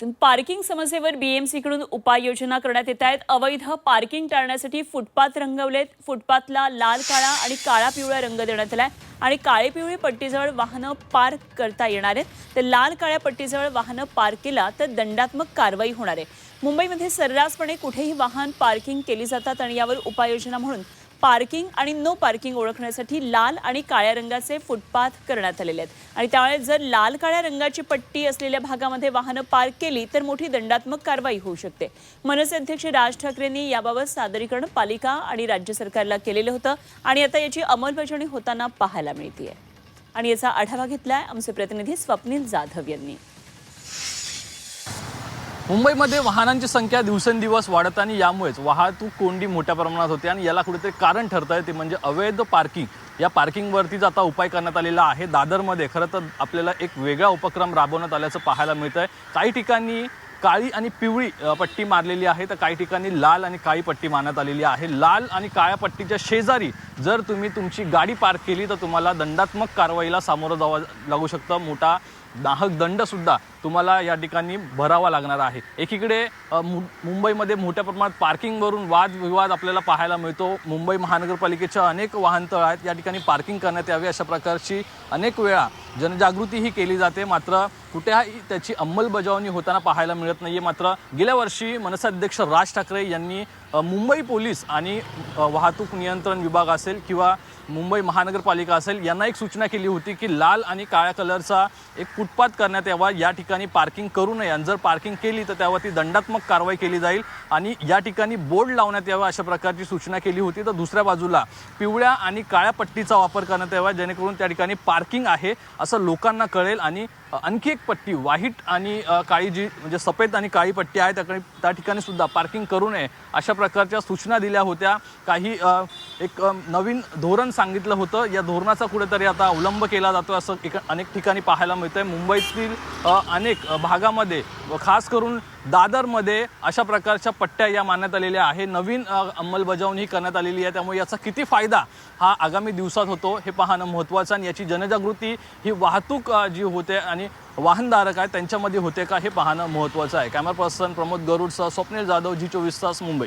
Parking समस्येवर बीएमसीकडून उपाययोजना करण्यात येत आहेत। अवैध पार्किंग टाळण्यासाठी फुटपाथ रंगवलेत। फुटपाथला लाल, काळा आणि काळा पिवळा रंग देण्यात आलाय आणि काळे पिवळे पट्टीजवळ वाहनं पार्क करता येणार आहेत। तर लाल काळ्या पट्टीजवळ वाहनं पार्क केला तर दंडात्मक कारवाई होणार आहे। मुंबईमध्ये सर्रासपणे कुठेही वाहन पार्किंग केली जातात आणि यावर उपाययोजना म्हणून पार्किंग आणि नो पार्किंग ओळखण्यासाठी लाल आणि काळ्या रंगाचे फुटपाथ करण्यात आलेले आहेत आणि त्यामुळे जर लाल काळ्या रंगाची पट्टी असलेल्या भागामध्ये वाहनं पार्क केली तर मोठी दंडात्मक कारवाई होऊ शकते। मनसे अध्यक्ष राज ठाकरेंनी याबाबत सादरीकरण पालिका आणि राज्य सरकारला केलेलं होतं आणि आता याची अंमलबजावणी होताना पाहायला मिळते आणि याचा आढावा घेतलाय आमचे प्रतिनिधी स्वप्नील जाधव यांनी। मुंबईमध्ये वाहनांची संख्या दिवसेंदिवस वाढत आणि यामुळेच वाहतूक कोंडी मोठ्या प्रमाणात होते आणि याला कुठेतरी कारण ठरत आहे ते म्हणजे अवैध पार्किंग। या पार्किंगवरतीच आता उपाय करण्यात आलेला आहे। दादरमध्ये खरं तर आपल्याला एक वेगळा उपक्रम राबवण्यात आल्याचं पाहायला मिळतं आहे। काही ठिकाणी काळी आणि पिवळी पट्टी मारलेली आहे तर काही ठिकाणी लाल आणि काळी पट्टी मारण्यात आलेली आहे। लाल आणि काळ्या पट्टीच्या शेजारी जर तुम्ही तुमची गाडी पार्क केली तर तुम्हाला दंडात्मक कारवाईला सामोरं जावं लागू शकतं। मोठा नाहक दंड सुद्धा तुम्हाला या ठिकाणी भरावा लागणार आहे। एकीकडे मुंबईमध्ये मोठ्या प्रमाणात पार्किंगवरून वादविवाद आपल्याला पाहायला मिळतो। मुंबई महानगरपालिकेच्या अनेक वाहनतळ आहेत, या ठिकाणी पार्किंग करण्यात यावे अशा प्रकारची अनेक वेळा जनजागृतीही केली जाते, मात्र कुठेही त्याची अंमलबजावणी होताना पाहायला मिळत नाहीये। मात्र गेल्या वर्षी मनसे अध्यक्ष राज ठाकरे यांनी मुंबई पोलीस आणि वाहतूक नियंत्रण विभाग असेल किंवा मुंबई महानगरपालिका असेल यांना एक सूचना केली होती की लाल आणि काळ्या कलरचा एक फुटपाथ करण्यात यावा, या ठिकाणी पार्किंग करू नये आणि जर पार्किंग केली तर त्यावरती दंडात्मक कारवाई केली जाईल आणि या ठिकाणी बोर्ड लावण्यात यावा अशा प्रकारची सूचना केली होती। तर दुसऱ्या बाजूला पिवळ्या आणि काळ्या पट्टीचा वापर करण्यात यावा जेणेकरून त्या ठिकाणी पार्किंग आहे असं लोकांना कळेल आणि आणखी एक पट्टी व्हाईट आणि काळी जी म्हणजे सफेद आणि काळी पट्टी आहे त्या ठिकाणी सुद्धा पार्किंग करू नये अशा प्रकारच्या सूचना दिल्या होत्या। काही एक नवीन धोरण सांगितलं होतं, या धोरणाचा कुठेतरी आता अवलंब केला जातो असं अनेक ठिकाणी पाहायला मिळतंय। मुंबईतील अनेक भागामध्ये खास करून दादरमध्ये अशा प्रकारच्या पट्ट्या या मानण्यात आलेल्या आहे। नवीन अंमलबजावणी करण्यात आलेली आहे, त्यामुळे याचा किती फायदा हा आगामी दिवसात होतो हे पाहणं महत्त्वाचं आणि याची जनजागृती ही वाहतूक जी होते आणि वाहनधारक आहेत त्यांच्यामध्ये होते का हे पाहणं महत्त्वाचं आहे। कॅमेरा पर्सन प्रमोद गरुडसह स्वप्नील जाधव, जी 24 तास, मुंबई।